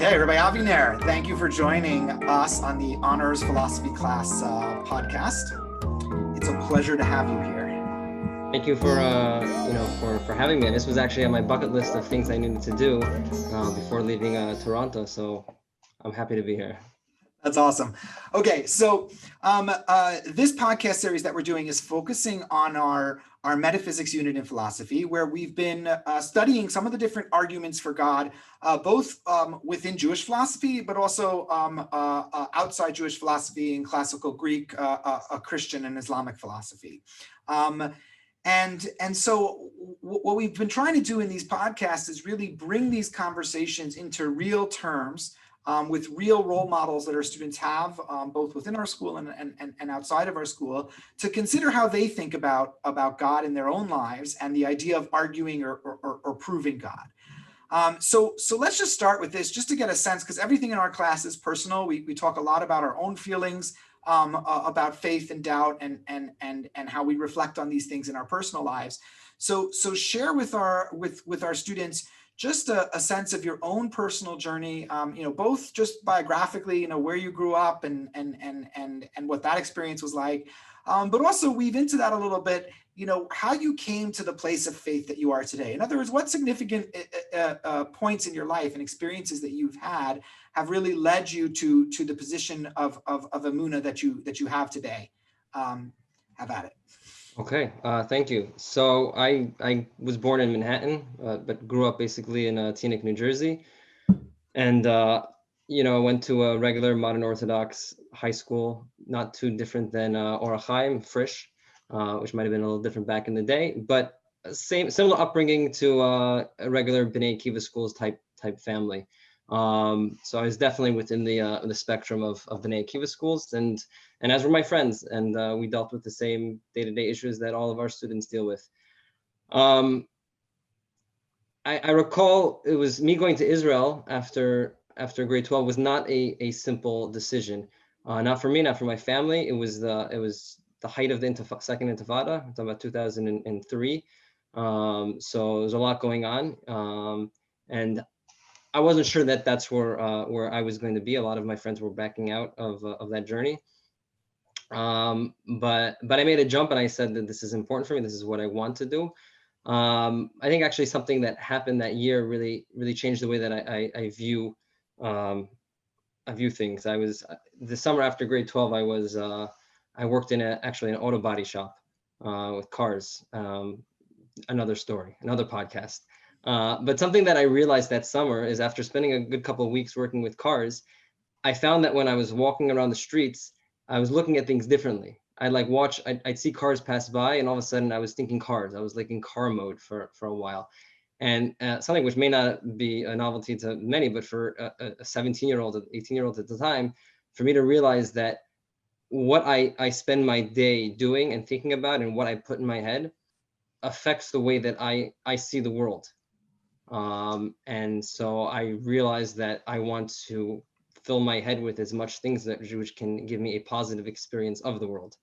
Okay, Rabbi Aviner, thank you for joining us on the Honors Philosophy Class podcast. It's a pleasure to have you here. Thank you for having me. This was actually on my bucket list of things I needed to do before leaving Toronto. So I'm happy to be here. That's awesome. Okay, so this podcast series that we're doing is focusing on our metaphysics unit in philosophy, where we've been studying some of the different arguments for God, both within Jewish philosophy, but also outside Jewish philosophy in classical Greek, Christian, and Islamic philosophy. And so what we've been trying to do in these podcasts is really bring these conversations into real terms, with real role models that our students have, both within our school and outside of our school, to consider how they think about God in their own lives and the idea of arguing or proving God. So let's just start with this, just to get a sense, because everything in our class is personal. We talk a lot about our own feelings about faith and doubt and how we reflect on these things in our personal lives. So share with our students just a sense of your own personal journey, both just biographically, where you grew up and what that experience was like, but also weave into that a little bit, how you came to the place of faith that you are today. In other words, what significant points in your life and experiences that you've had have really led you to the position of Emunah that you have today. Have at it. Okay, thank you. So I was born in Manhattan, but grew up basically in Teaneck, New Jersey, and went to a regular modern Orthodox high school, not too different than Orach Chaim, Frisch, which might have been a little different back in the day, but similar upbringing to a regular Bnei Akiva schools type family. So I was definitely within the spectrum of Bnei Akiva schools, and as were my friends, and we dealt with the same day-to-day issues that all of our students deal with. I recall it was me going to Israel after grade 12 was not a simple decision, not for me, not for my family. It was the height of the second Intifada. I'm talking about 2003. So there's a lot going on, and I wasn't sure that that's where I was going to be. A lot of my friends were backing out of that journey. But I made a jump and I said that this is important for me. This is what I want to do. I think actually something that happened that year really changed the way that I view things. I was the summer after grade 12. I worked in an auto body shop with cars. Another story, another podcast. But something that I realized that summer is, after spending a good couple of weeks working with cars, I found that when I was walking around the streets, I was looking at things differently. I'd see cars pass by, and all of a sudden I was thinking cars. I was like in car mode for a while. And something which may not be a novelty to many, but for a 17-year-old, 18-year-old at the time, for me to realize that what I spend my day doing and thinking about and what I put in my head affects the way that I see the world. And so I realized that I want to fill my head with as much things which can give me a positive experience of the world.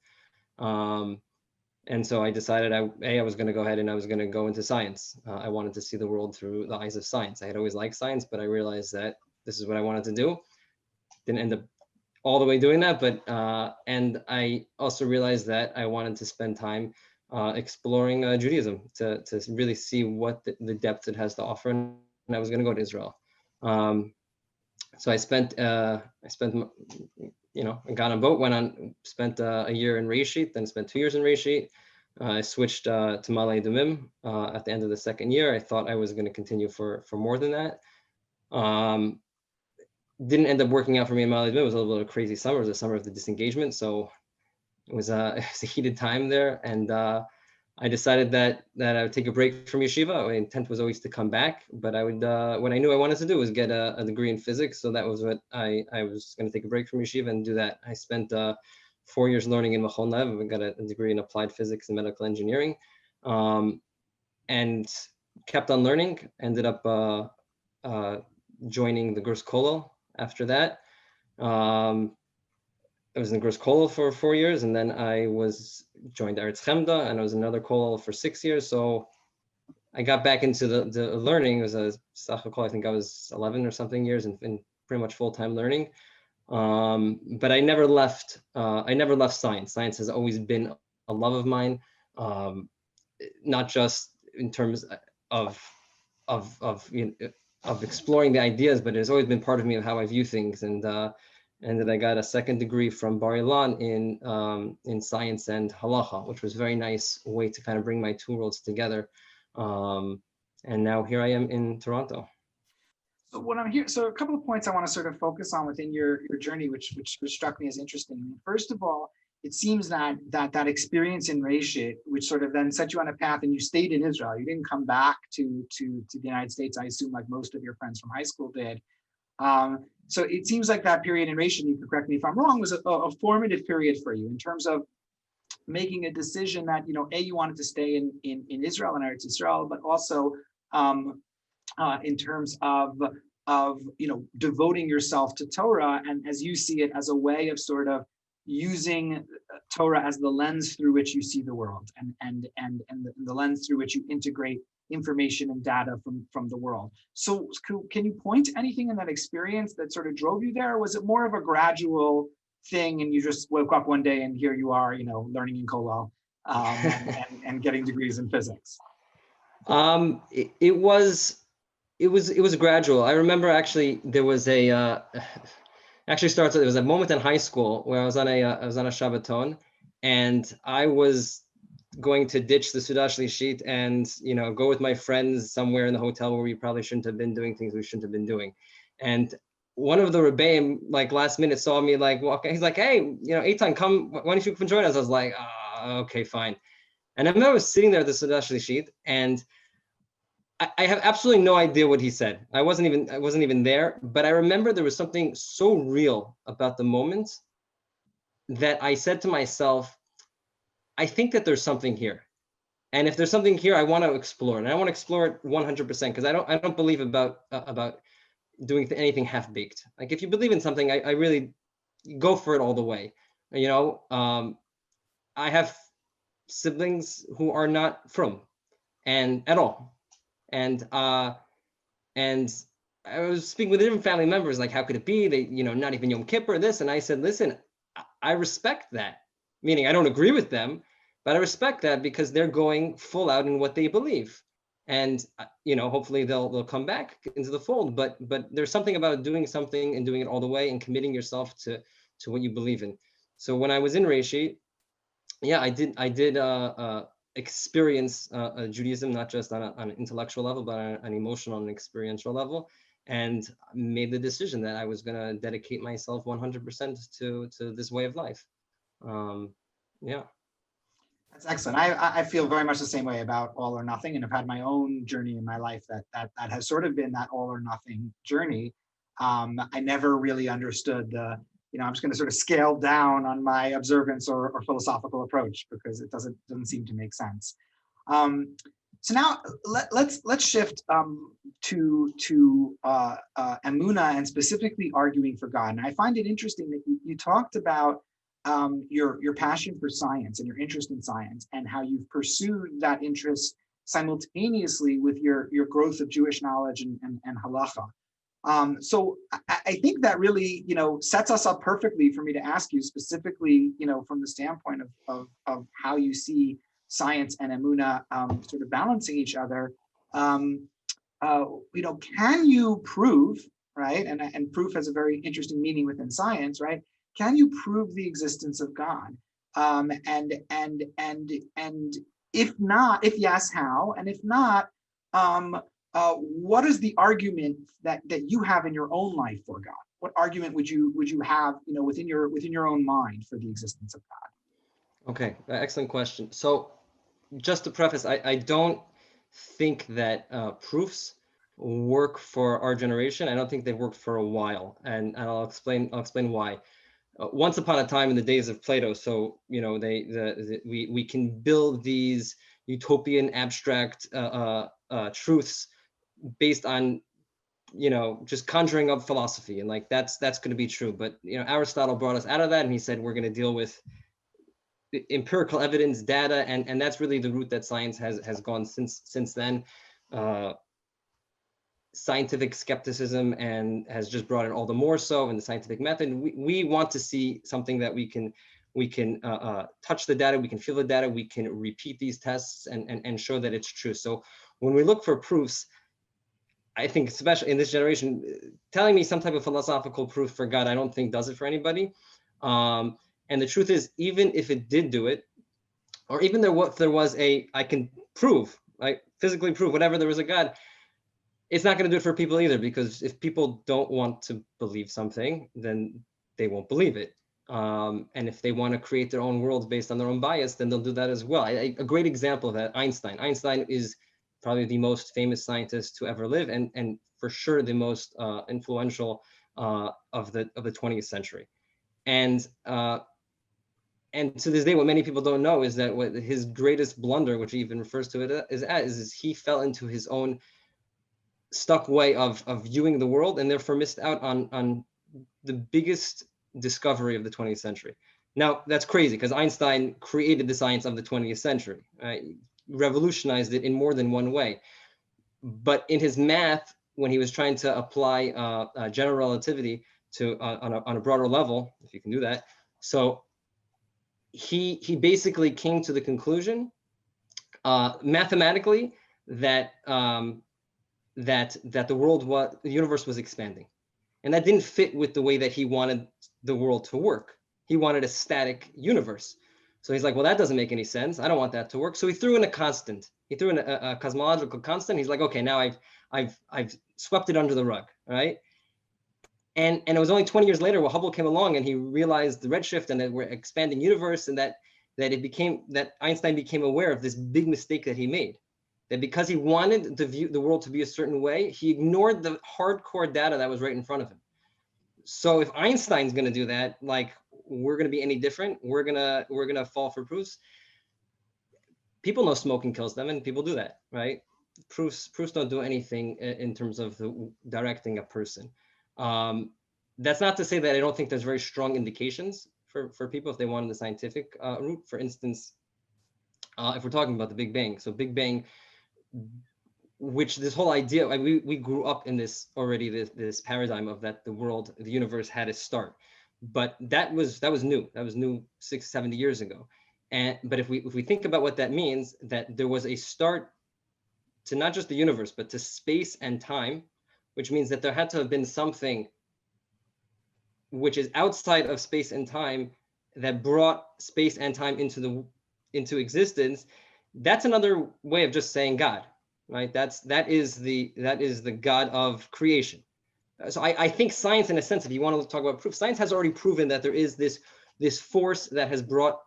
And so I decided I was going to go ahead and I was going to go into science. I wanted to see the world through the eyes of science. I had always liked science, but I realized that this is what I wanted to do. Didn't end up all the way doing that, but and I also realized that I wanted to spend time exploring Judaism to really see what the depth it has to offer, and I was going to go to Israel. So I got on a boat, spent a year in Reshit, then spent 2 years in Reshit. I switched to Malay Dumim at the end of the second year. I thought I was going to continue for more than that. Didn't end up working out for me in Malay Dumim. It was a little bit of a crazy summer. It was a summer of the disengagement, so it was a heated time there, and I decided that I would take a break from yeshiva. My intent was always to come back, but I would what I knew I wanted to do was get a degree in physics. So that was what I was going to take a break from yeshiva and do that. I spent 4 years learning in Machon Lev. I got a degree in applied physics and medical engineering, and kept on learning. Ended up joining the Gurs Kollel after that. I was in the Gurs Kollel for 4 years, and then I joined Eretz Chemda, and I was in another Kollel for 6 years. So I got back into the learning. It was a I think I was 11 or something years in pretty much full-time learning. But I never left. I never left science. Science has always been a love of mine, not just in terms of of exploring the ideas, but it's always been part of me of how I view things. And then I got a second degree from Bar Ilan in science and halacha, which was a very nice way to kind of bring my two worlds together. And now here I am in Toronto. So when I'm here, so a couple of points I want to sort of focus on within your journey, which struck me as interesting. First of all, it seems that experience in Reshit, which sort of then set you on a path, and you stayed in Israel. You didn't come back to the United States, I assume, like most of your friends from high school did. So it seems like that period in Reshit, you can correct me if I'm wrong, was a formative period for you in terms of making a decision that, you wanted to stay in Israel and Eretz Israel, but also in terms of devoting yourself to Torah, and as you see it, as a way of sort of using Torah as the lens through which you see the world, and the lens through which you integrate information and data from the world. So can you point to anything in that experience that sort of drove you there? Or was it more of a gradual thing and you just woke up one day and here you are, learning in Kollel and getting degrees in physics? It was gradual. I remember actually there was there was a moment in high school where I was on a Shabbaton, and I was going to ditch the Sudah Shlishit and go with my friends somewhere in the hotel where we probably shouldn't have been doing things we shouldn't have been doing. And one of the Rabbi, like last minute, saw me like walking. He's like, "Hey, Eitan, come. Why don't you come join us?" I was like, "Okay, fine." And I remember I was sitting there at the Sudah Shlishit, and I have absolutely no idea what he said. I wasn't even there, but I remember there was something so real about the moment that I said to myself, I think that there's something here. And if there's something here, I want to explore it. And I want to explore it 100% because I don't believe about doing anything half-baked. Like if you believe in something, I really go for it all the way. I have siblings who are not from and at all. And I was speaking with different family members, like, how could it be? They, not even Yom Kippur, this. And I said, listen, I respect that. Meaning I don't agree with them, but I respect that because they're going full out in what they believe. And, hopefully they'll come back into the fold. But there's something about doing something and doing it all the way and committing yourself to what you believe in. So when I was in Reishi, yeah, I did experience Judaism, not just on an intellectual level, but on an emotional and experiential level, and made the decision that I was going to dedicate myself 100% to this way of life. Yeah. That's excellent. I feel very much the same way about all or nothing, and I've had my own journey in my life that has sort of been that all or nothing journey. I never really understood I'm just going to sort of scale down on my observance or philosophical approach because it doesn't seem to make sense. So now let's shift to Emunah and specifically arguing for God. And I find it interesting that you talked about your passion for science and your interest in science and how you've pursued that interest simultaneously with your growth of Jewish knowledge and halacha. So I think that really, sets us up perfectly for me to ask you specifically, from the standpoint of how you see science and Emunah sort of balancing each other. Can you prove, right? And proof has a very interesting meaning within science, right? Can you prove the existence of God? And if not, if yes, how? And if not, what is the argument that you have in your own life for God? What argument would you have, within your own mind for the existence of God? Okay, excellent question. So, just to preface, I don't think that proofs work for our generation. I don't think they've worked for a while, and I'll explain why. Once upon a time in the days of Plato, so we can build these utopian abstract truths based on just conjuring up philosophy, and like that's going to be true. But Aristotle brought us out of that, and he said we're going to deal with empirical evidence, data, and that's really the route that science has gone since then. Scientific skepticism and has just brought it all the more so in the scientific method. We want to see something that we can touch the data, we can feel the data, we can repeat these tests and show that it's true. So when we look for proofs, I think especially in this generation, telling me some type of philosophical proof for God, I don't think does it for anybody. And the truth is, even if it did do it, or even there was I can prove, like physically prove whatever there was a God, it's not going to do it for people either, because if people don't want to believe something, then they won't believe it. And if they want to create their own worlds based on their own bias, then they'll do that as well. A great example of that, Einstein. Einstein is probably the most famous scientist to ever live, and for sure the most influential of the 20th century. And to this day, what many people don't know is that what his greatest blunder, which he even refers to it is he fell into his own stuck way of viewing the world, and therefore missed out on the biggest discovery of the 20th century. Now, that's crazy because Einstein created the science of the 20th century, right? Revolutionized it in more than one way. But in his math, when he was trying to apply general relativity to on a broader level, if you can do that, so he basically came to the conclusion mathematically that that the universe was expanding, and that didn't fit with the way that he wanted the world to work. He wanted a static universe. So he's like, well, that doesn't make any sense. I don't want that to work. So he threw in a constant. He threw in a cosmological constant. He's like, okay, now I've swept it under the rug, right? And it was only 20 years later when Hubble came along and he realized the redshift and that we're expanding universe, and that Einstein became aware of this big mistake that he made. That because he wanted the world to be a certain way, he ignored the hardcore data that was right in front of him. So if Einstein's going to do that, like, we're going to be any different? We're gonna fall for proofs. People know smoking kills them, and people do that, right? Proofs don't do anything in terms of directing a person. That's not to say that I don't think there's very strong indications for people if they wanted the scientific route. For instance, if we're talking about the Big Bang, so Big Bang, which this whole idea, we grew up in this already, this paradigm of that the universe had a start, but that was new. That was new 60-70 years ago. But if we think about what that means, that there was a start to not just the universe, but to space and time, which means that there had to have been something which is outside of space and time that brought space and time into existence. That's another way of just saying God, right? That is the God of creation. So I think science, in a sense, if you want to talk about proof, science has already proven that there is this force that has brought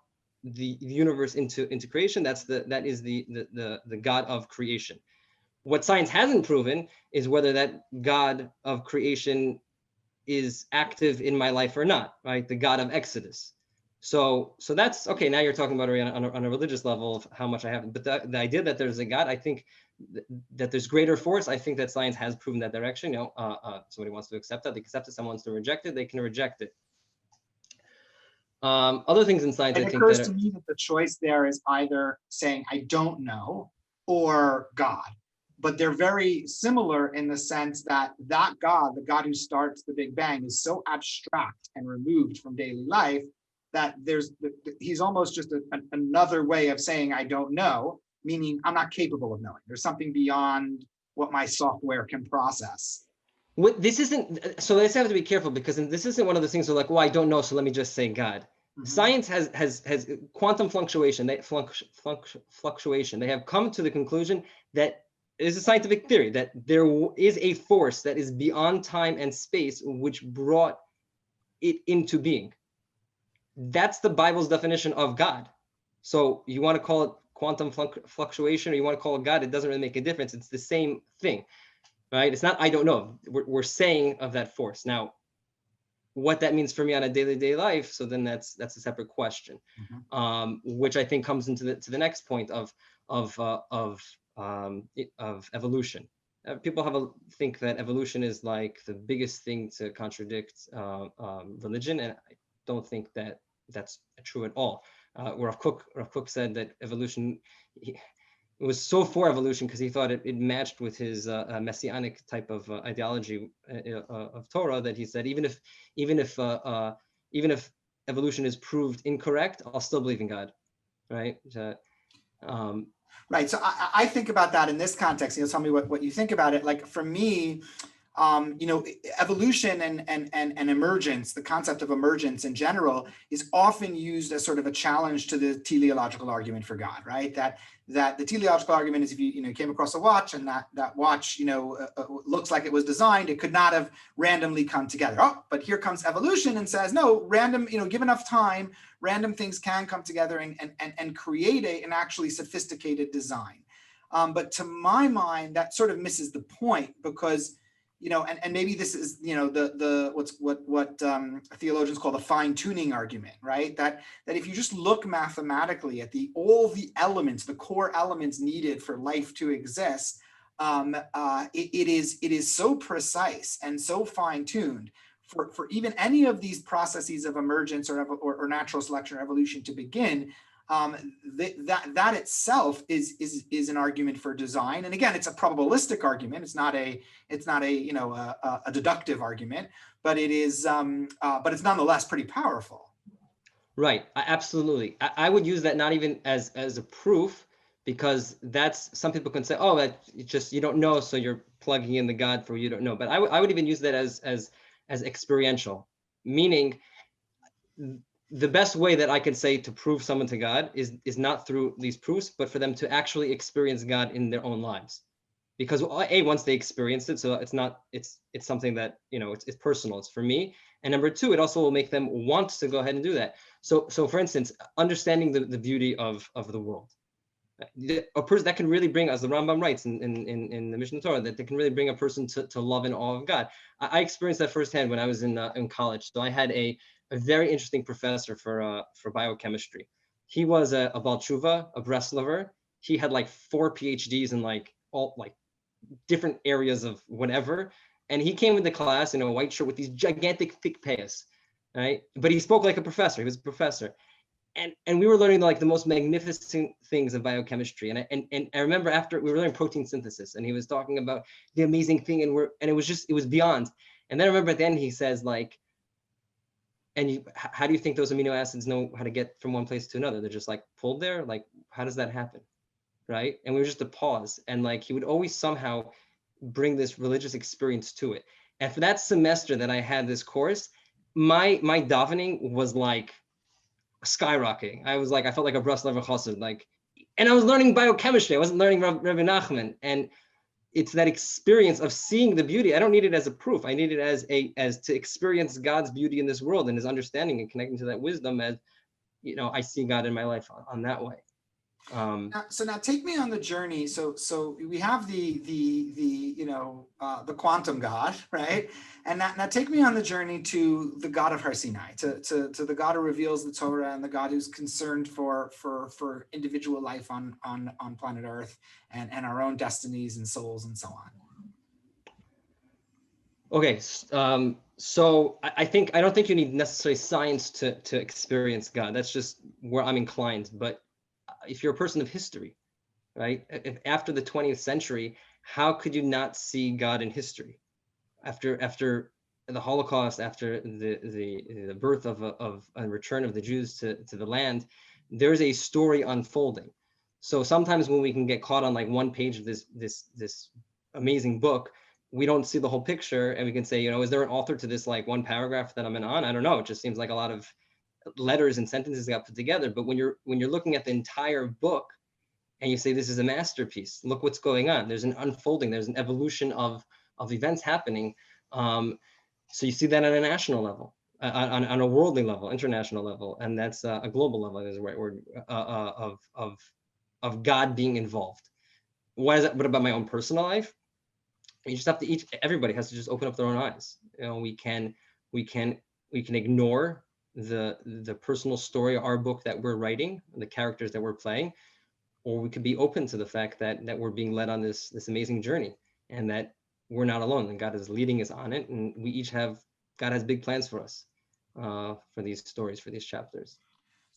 the universe into creation. That is the God of creation. What science hasn't proven is whether that God of creation is active in my life or not, right? The God of Exodus. So that's okay. Now you're talking about it on a religious level of how much I have, but the idea that there's a God, I think that there's greater force. I think that science has proven that direction. Somebody wants to accept that, they accept it. Someone wants to reject it, they can reject it. Other things in science, It occurs to me that the choice there is either saying I don't know or God, but they're very similar in the sense that God, the God who starts the Big Bang, is so abstract and removed from daily life that he's almost just another way of saying I don't know, meaning I'm not capable of knowing. There's something beyond what my software can process. This isn't, so let's have to be careful, because this isn't one of those things where like, well, I don't know, so let me just say God. Mm-hmm. Science has quantum fluctuation. Fluctuation. They have come to the conclusion that it is a scientific theory that there is a force that is beyond time and space which brought it into being. That's the Bible's definition of God. So you want to call it quantum fluctuation or you want to call it God, it doesn't really make a difference. It's the same thing, right? It's not, I don't know. We're saying of that force. Now, what that means for me on a day-to-day life, so then that's a separate question, which I think comes into the next point of evolution. People think that evolution is like the biggest thing to contradict religion, and I don't think that that's true at all. where Rav Kook said that evolution, it was so for evolution because he thought it matched with his messianic type of ideology of Torah, that he said even if evolution is proved incorrect, I'll still believe in God, right? Right. So I think about that in this context. Tell me what you think about it. Like for me, evolution and emergence, the concept of emergence in general, is often used as sort of a challenge to the teleological argument for God, right? That the teleological argument is if you came across a watch and that watch looks like it was designed, it could not have randomly come together. Oh, but here comes evolution and says no, random, give enough time, random things can come together and create an actually sophisticated design. But to my mind, that sort of misses the point, because and maybe this is, what theologians call the fine-tuning argument, right? That if you just look mathematically at all the elements, the core elements needed for life to exist, it is so precise and so fine-tuned for even any of these processes of emergence or natural selection or evolution to begin. That itself is an argument for design, and again, it's a probabilistic argument. It's not a deductive argument, but it's nonetheless pretty powerful. Right, absolutely. I would use that not even as a proof, because that's, some people can say, oh, that just, you don't know, so you're plugging in the God for you don't know. But I would even use that as experiential, meaning the best way that I can say to prove someone to God is not through these proofs, but for them to actually experience God in their own lives. Because once they experience it, so it's something that, it's personal, it's for me. And number two, it also will make them want to go ahead and do that. So for instance, understanding the beauty of the world. A person that can really bring, as the Rambam writes in the Mishnah Torah, that they can really bring a person to love and awe of God. I experienced that firsthand when I was in college. So I had a very interesting professor for biochemistry. He was a Baal Tshuva, a Breslover. He had like 4 PhDs in all different areas of whatever. And he came into class in a white shirt with these gigantic thick payas, right? But he spoke like a professor. He was a professor. And we were learning the most magnificent things of biochemistry. And I remember after we were learning protein synthesis, and he was talking about the amazing thing, and it was beyond. And then I remember at the end he says how do you think those amino acids know how to get from one place to another? They're just pulled there. How does that happen? Right? And we were just to pause, and he would always somehow bring this religious experience to it. And for that semester that I had this course, my davening was skyrocketing. I felt like a Breslover chassid, and I was learning biochemistry. I wasn't learning Rabbi Nachman, and it's that experience of seeing the beauty. I don't need it as a proof. I need it as to experience God's beauty in this world and his understanding and connecting to that wisdom as, I see God in my life on that way. So now take me on the journey. So we have the quantum God, right? And now take me on the journey to the God of Har Sinai, to the God who reveals the Torah, and the God who's concerned for individual life on planet Earth and our own destinies and souls and so on. Okay, so I don't think you need necessarily science to experience God. That's just where I'm inclined. But if you're a person of history, right? If after the 20th century, how could you not see God in history? After the Holocaust, after the birth of a return of the Jews to the land, there's a story unfolding. So sometimes when we can get caught on one page of this amazing book, we don't see the whole picture, and we can say, is there an author to this one paragraph that I'm on? I don't know. It just seems like a lot of letters and sentences got put together. But when you're looking at the entire book and you say this is a masterpiece, look what's going on. There's an unfolding, there's an evolution of events happening. So you see that on a national level, on a worldly level, international level, and that's a global level, is the right word, of God being involved. What about my own personal life? You just have to everybody has to just open up their own eyes. We can ignore the personal story of our book that we're writing, the characters that we're playing, or we could be open to the fact that we're being led on this amazing journey, and that we're not alone, and God is leading us on it, and God has big plans for us, for these stories, for these chapters.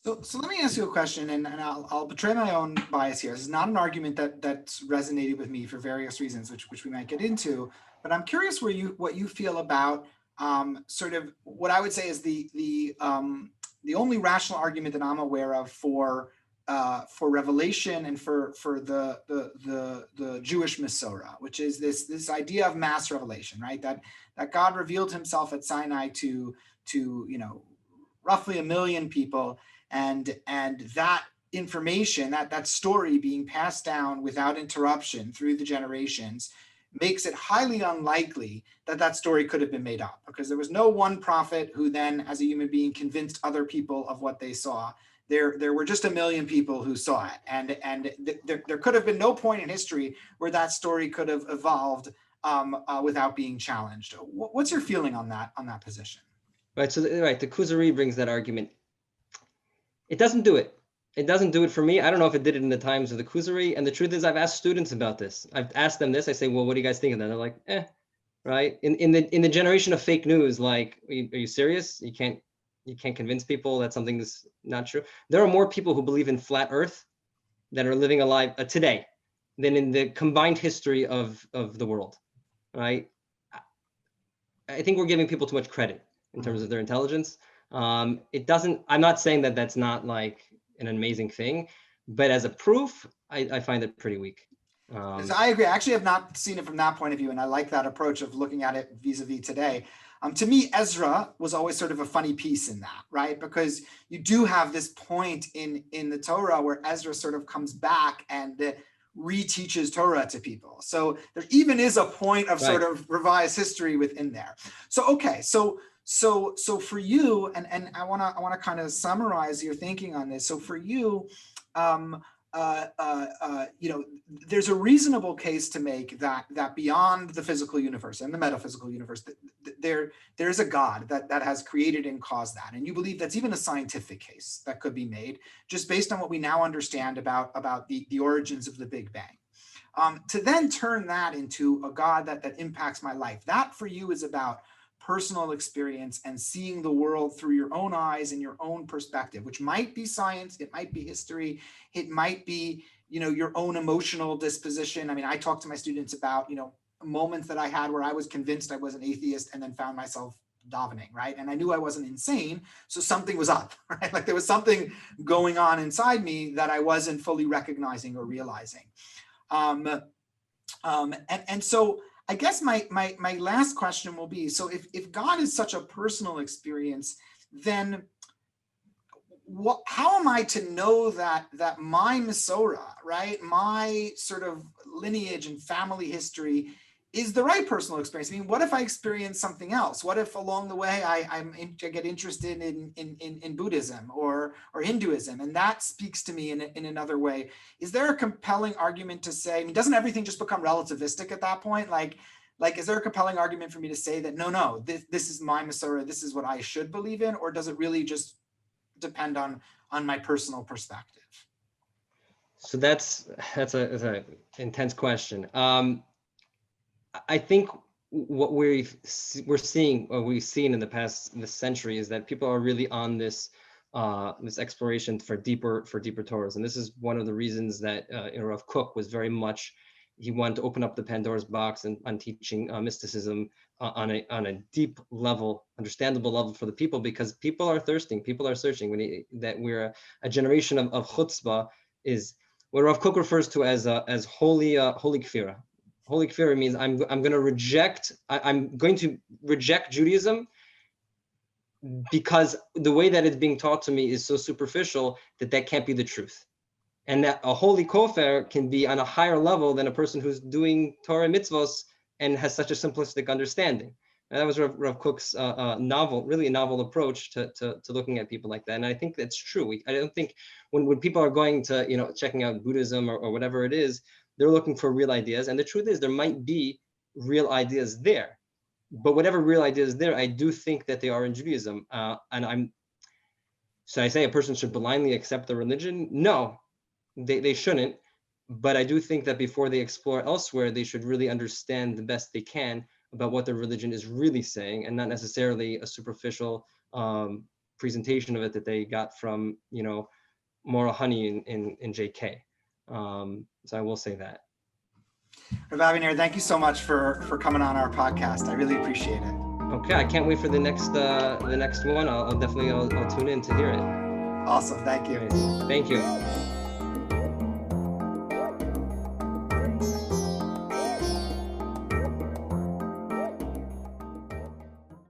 So let me ask you a question, and I'll betray my own bias here. This is not an argument that's resonated with me for various reasons, which we might get into. But I'm curious what you feel about sort of what I would say is the only rational argument that I'm aware of for revelation and for the Jewish Masorah, which is this idea of mass revelation, right? That God revealed Himself at Sinai to roughly 1 million people. And that information, that story being passed down without interruption through the generations makes it highly unlikely that story could have been made up, because there was no one prophet who then, as a human being, convinced other people of what they saw. There were just 1 million people who saw it, and there could have been no point in history where that story could have evolved without being challenged. What's your feeling on that position? Right. So the Kuzari brings that argument. It doesn't do it. It doesn't do it for me. I don't know if it did it in the times of the Kuzari. And the truth is, I've asked students about this. I've asked them this. I say, well, what do you guys think of that? They're like, right. In the generation of fake news, like, are you serious? You can't convince people that something's not true. There are more people who believe in flat Earth that are living alive today than in the combined history of the world. Right. I think we're giving people too much credit in terms of their intelligence. It doesn't, I'm not saying that that's not like an amazing thing, but as a proof, I find it pretty weak. I agree. I actually have not seen it from that point of view, and I like that approach of looking at it vis-a-vis today. To me, Ezra was always sort of a funny piece in that, right? Because you do have this point in the Torah where Ezra sort of comes back and reteaches Torah to people. So there even is a point of sort of revised history within there. So, okay, so for you, and I want to kind of summarize your thinking on this. So for you, there's a reasonable case to make that beyond the physical universe and the metaphysical universe, there is a God that has created and caused that, and you believe that's even a scientific case that could be made just based on what we now understand about the origins of the Big Bang. To then turn that into a God that impacts my life, that for you is about personal experience and seeing the world through your own eyes and your own perspective, which might be science, it might be history, it might be, your own emotional disposition. I mean, I talk to my students about, moments that I had where I was convinced I was an atheist and then found myself davening, right? And I knew I wasn't insane, so something was up, right? Like there was something going on inside me that I wasn't fully recognizing or realizing. And so I guess my last question will be, so if God is such a personal experience, then how am I to know that my Masorah, right, my sort of lineage and family history is the right personal experience? I mean, what if I experience something else? What if along the way I get interested in Buddhism or Hinduism, and that speaks to me in another way? Is there a compelling argument to say, I mean, doesn't everything just become relativistic at that point? Like, is there a compelling argument for me to say that, no, this is my Masorah, this is what I should believe in, or does it really just depend on my personal perspective? So that's a intense question. I think what we're seeing, or we've seen in this century, is that people are really on this exploration for deeper Torahs, and this is one of the reasons that Rav Kook was very much, he wanted to open up the Pandora's box and on teaching mysticism on a deep level, understandable level for the people, because people are thirsting, people are searching. That we're a generation of chutzpah is what Rav Kook refers to as holy kfira. Holy kfira means I'm going to reject Judaism because the way that it's being taught to me is so superficial that can't be the truth. And that a holy kofar can be on a higher level than a person who's doing Torah mitzvos and has such a simplistic understanding. And that was Rav Kook's really a novel approach to looking at people like that. And I think that's true. I don't think when people are going to, checking out Buddhism or whatever it is, they're looking for real ideas. And the truth is there might be real ideas there. But whatever real idea is there, I do think that they are in Judaism. So I say a person should blindly accept the religion? No, they shouldn't. But I do think that before they explore elsewhere, they should really understand the best they can about what their religion is really saying, and not necessarily a superficial presentation of it that they got from, Mora Honey in JK. So I will say that. Rabbi Aviner, thank you so much for coming on our podcast. I really appreciate it. Okay, I can't wait for the next one. I'll definitely I'll tune in to hear it. Awesome, thank you. Thank you.